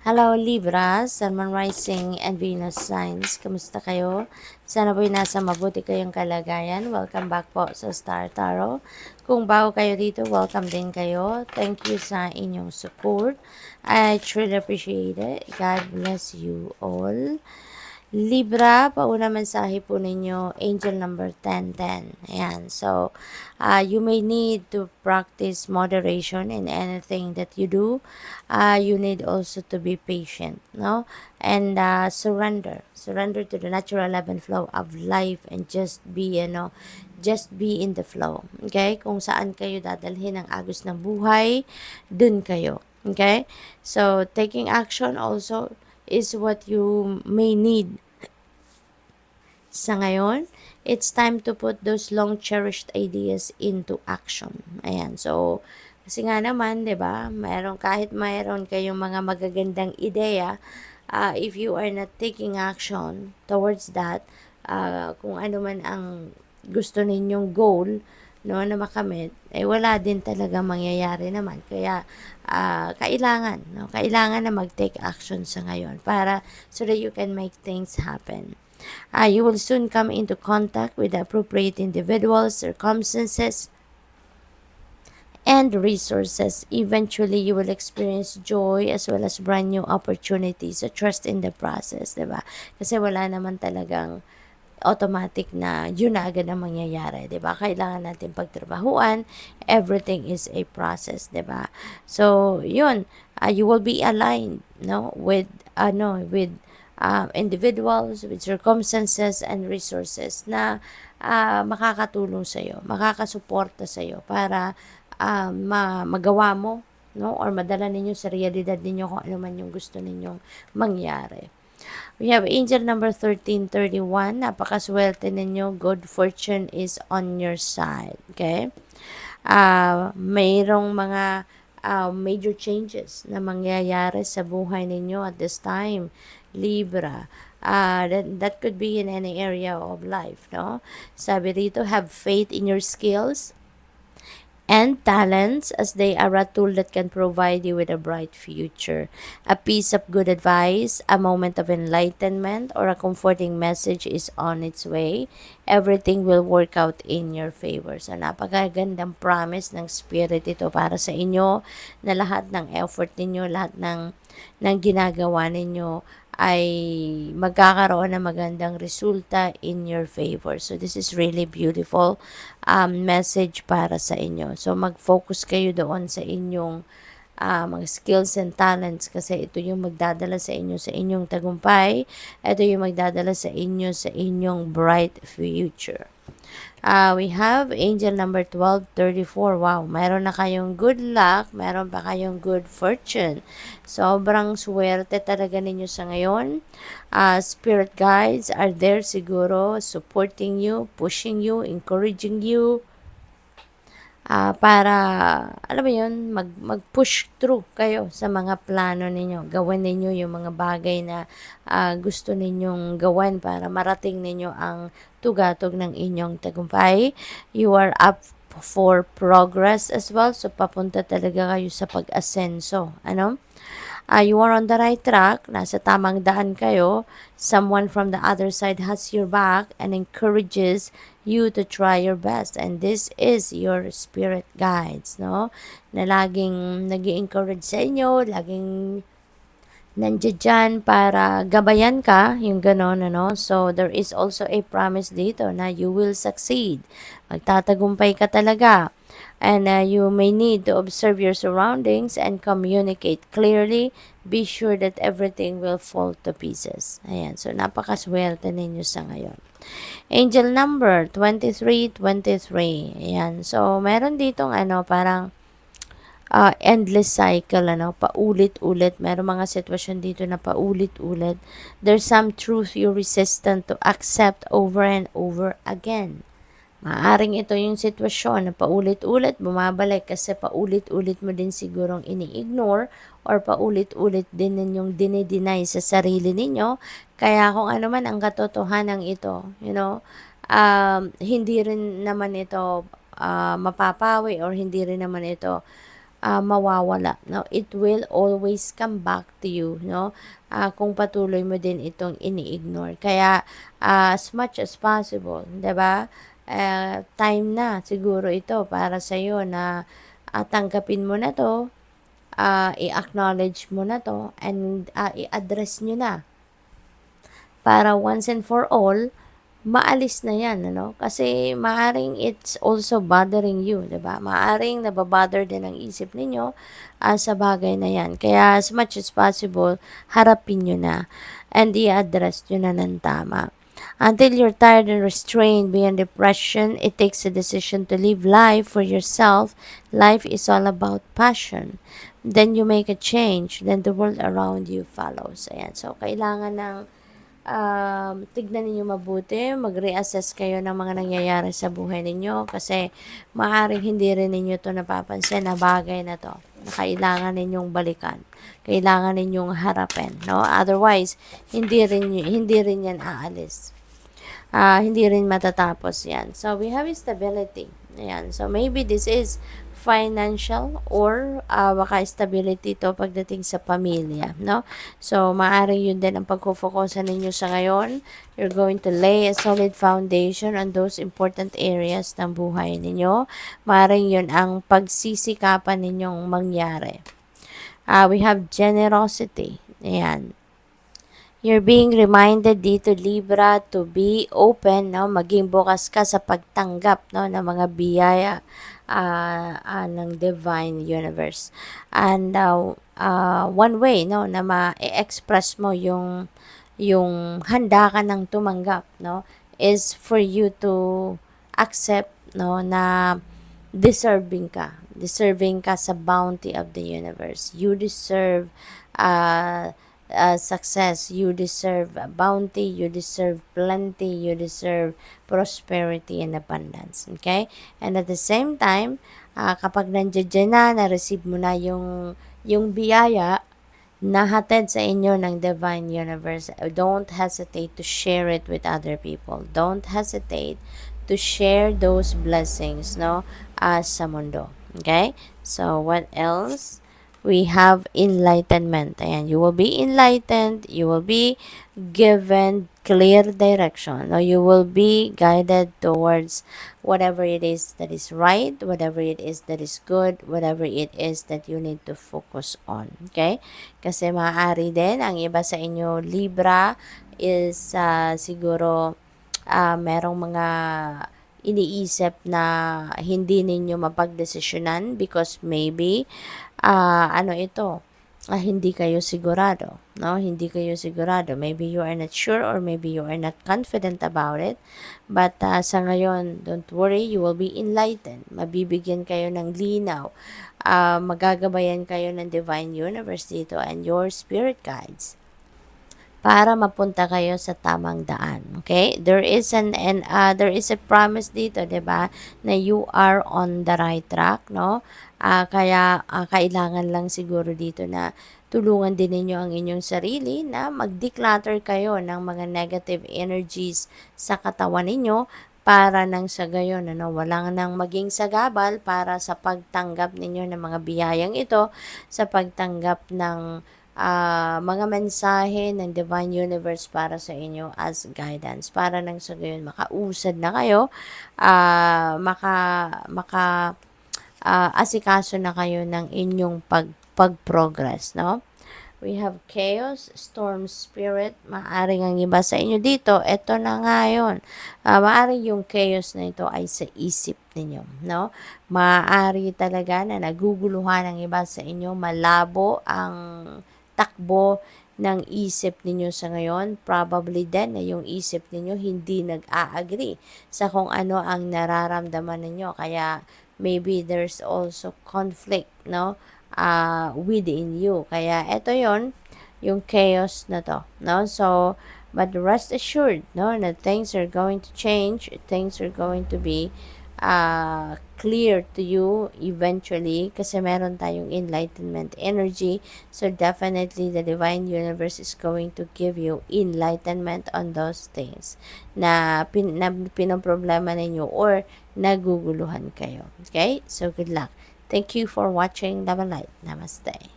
Hello Libra, Sun, Moon Rising, and Venus Signs. Kamusta kayo? Sana po'y nasa mabuti kayong kalagayan. Welcome back po sa Star Tarot. Kung bago kayo dito, welcome din kayo. Thank you sa inyong support. I truly appreciate it. God bless you all. Libra, pauna mensahe po ninyo, angel number 1010. Ayan. So, you may need to practice moderation in anything that you do. You need also to be patient, no? And surrender. Surrender to the natural ebb and flow of life and just be, just be in the flow. Okay? Kung saan kayo dadalhin ang agos ng buhay, dun kayo. Okay? So, taking action also is what you may need sa ngayon. It's time to put those long cherished ideas into action. Ayan. So, kasi nga naman, 'di ba? Kahit mayroon kayong mga magagandang ideya, if you are not taking action towards that, kung ano man ang gusto ninyong goal, no, na makamit, wala din talaga mangyayari naman. Kaya kailangan na mag-take action sa ngayon para so that you can make things happen. You will soon come into contact with the appropriate individuals, circumstances, and resources. Eventually, you will experience joy as well as brand new opportunities. So, trust in the process, diba? Kasi wala naman talagang automatic na yun na agad ang mangyayari, 'di ba? Kailangan natin pagtrabahuan. Everything is a process, 'di ba? So, yun, you will be aligned, no, with individuals, with circumstances and resources na makakatulong sa iyo, makakasuporta sa iyo para magawa mo, no, or madala ninyo sa realidad ninyo kung ano man yung gusto ninyong mangyari. We have angel number 1331. Napakaswerte ninyo. Good fortune is on your side. Okay? Mayroong mga major changes na mangyayari sa buhay ninyo at this time. Libra. That could be in any area of life, no? Sabi rito, have faith in your skills and talents as they are a tool that can provide you with a bright future. A piece of good advice, a moment of enlightenment, or a comforting message is on its way. Everything will work out in your favor. So, napakagandang promise ng Spirit ito para sa inyo na lahat ng effort ninyo, lahat ng ginagawa ninyo ay magkakaroon ng magandang resulta in your favor. So, this is really beautiful message para sa inyo. So, mag-focus kayo doon sa inyong mga skills and talents kasi ito yung magdadala sa inyong tagumpay. Ito yung magdadala sa inyong bright future. We have angel number 1234. Wow, mayroon na kayong good luck, mayroon pa kayong good fortune. Sobrang swerte talaga ninyo sa ngayon. Spirit guides are there siguro, supporting you, pushing you, encouraging you, para, alam mo yun, mag-push through kayo sa mga plano ninyo. Gawin ninyo yung mga bagay na gusto ninyong gawin para marating ninyo ang tugatog ng inyong tagumpay. You are up for progress as well. So, papunta talaga kayo sa pag-asenso. Ano? You are on the right track, nasa tamang daan kayo, someone from the other side has your back and encourages you to try your best. And this is your spirit guides, no? Na laging nag-i-encourage sa inyo, laging nandiyan dyan para gabayan ka, yung ganon, ano? So, there is also a promise dito na you will succeed. Magtatagumpay ka talaga. And you may need to observe your surroundings and communicate clearly. Be sure that everything will fall to pieces. Ayan, so napakaswerte ninyo sa ngayon. Angel number 2323. Ayan, so meron ditong parang endless cycle, paulit-ulit. Meron mga sitwasyon dito na paulit-ulit. There's some truth you're resistant to accept over and over again. Maaring ito yung sitwasyon na paulit-ulit bumabalik kasi paulit-ulit mo din sigurong ini-ignore or paulit-ulit din ninyong dinideny sa sarili ninyo. Kaya kung ano man ang katotohanan ito, hindi rin naman ito mapapawi or hindi rin naman ito mawawala, no? It will always come back to you, no? Kung patuloy mo din itong ini-ignore. Kaya, as much as possible, 'di ba? Time na siguro ito para sa iyo na tanggapin mo na 'to, i-acknowledge mo na 'to, and i-address nyo na para once and for all maalis na yan, ano? Kasi maaring it's also bothering you, 'di ba? Maaring nababother din ang isip ninyo sa bagay na yan. Kaya as much as possible, harapin nyo na and i-address nyo na ng tama. Until you're tired and restrained beyond depression, it takes a decision to live life for yourself. Life is all about passion. Then you make a change, then the world around you follows. Ayan. So, kailangan ng tignan ninyo mabuti, mag-reassess kayo ng mga nangyayari sa buhay ninyo kasi maaaring hindi rin ninyo to napapansin na bagay na to na kailangan ninyong balikan, kailangan ninyong harapin, no? Otherwise, hindi rin yan aalis. Hindi rin matatapos yan. So, we have stability. Ayan. So, maybe this is financial or baka stability to pagdating sa pamilya, no? So, maaari yun din ang pagkufokusan ninyo sa ngayon. You're going to lay a solid foundation on those important areas ng buhay ninyo. Maaari yun ang pagsisikapan ninyong mangyari. We have generosity. Ayan. You're being reminded dito, Libra, to be open, no? Maging bukas ka sa pagtanggap, no, ng mga biyaya ng divine universe. And one way, no, na ma-express mo yung handa ka ng tumanggap, no, is for you to accept, no, na deserving ka sa bounty of the universe. You deserve success, you deserve bounty, you deserve plenty, you deserve prosperity and abundance. Okay? And at the same time, kapag nandiyan na, na-receive mo na yung biyaya na hatid sa inyo ng divine universe, don't hesitate to share it with other people. Don't hesitate to share those blessings, no, sa mundo. Okay? So, what else? We have enlightenment. Ayan, you will be enlightened. You will be given clear direction. No, you will be guided towards whatever it is that is right, whatever it is that is good, whatever it is that you need to focus on. Okay? Kasi maaari din, ang iba sa inyo, Libra, is siguro merong mga iniisip na hindi ninyo mapagdesisyonan because maybe hindi kayo sigurado, no? Hindi kayo sigurado. Maybe you are not sure or maybe you are not confident about it. But sa ngayon, don't worry, you will be enlightened. Mabibigyan kayo ng linaw. Magagabayan kayo ng divine universe dito and your spirit guides para mapunta kayo sa tamang daan. Okay? There is a promise dito, 'di ba, na you are on the right track, no? Kaya kailangan lang siguro dito na tulungan din ninyo ang inyong sarili na mag-declutter kayo ng mga negative energies sa katawan ninyo para nang sa gayon, walang nang maging sagabal para sa pagtanggap ninyo ng mga biyayang ito, sa pagtanggap ng mga mensahe ng divine universe para sa inyo as guidance, para nang sa gayon makausad na kayo, asikaso na kayo ng inyong pag-progress, no? We have chaos, storm spirit. Maaring ang iba sa inyo dito, eto na nga yun. Maaring yung chaos na ito ay sa isip ninyo, no? Maaari talaga na naguguluhan ang iba sa inyo, malabo ang takbo ng isip ninyo sa ngayon. Probably din na yung isip ninyo hindi nag-a-agree sa kung ano ang nararamdaman ninyo. Kaya maybe there's also conflict, no, within you. Kaya ito yon yung chaos na to, no? So, but rest assured, no, that things are going to change, things are going to be clear to you eventually kasi meron tayong enlightenment energy. So, definitely the divine universe is going to give you enlightenment on those things na pinoproblema ninyo or naguguluhan kayo. Okay? So, good luck. Thank you for watching. Love and light. Namaste.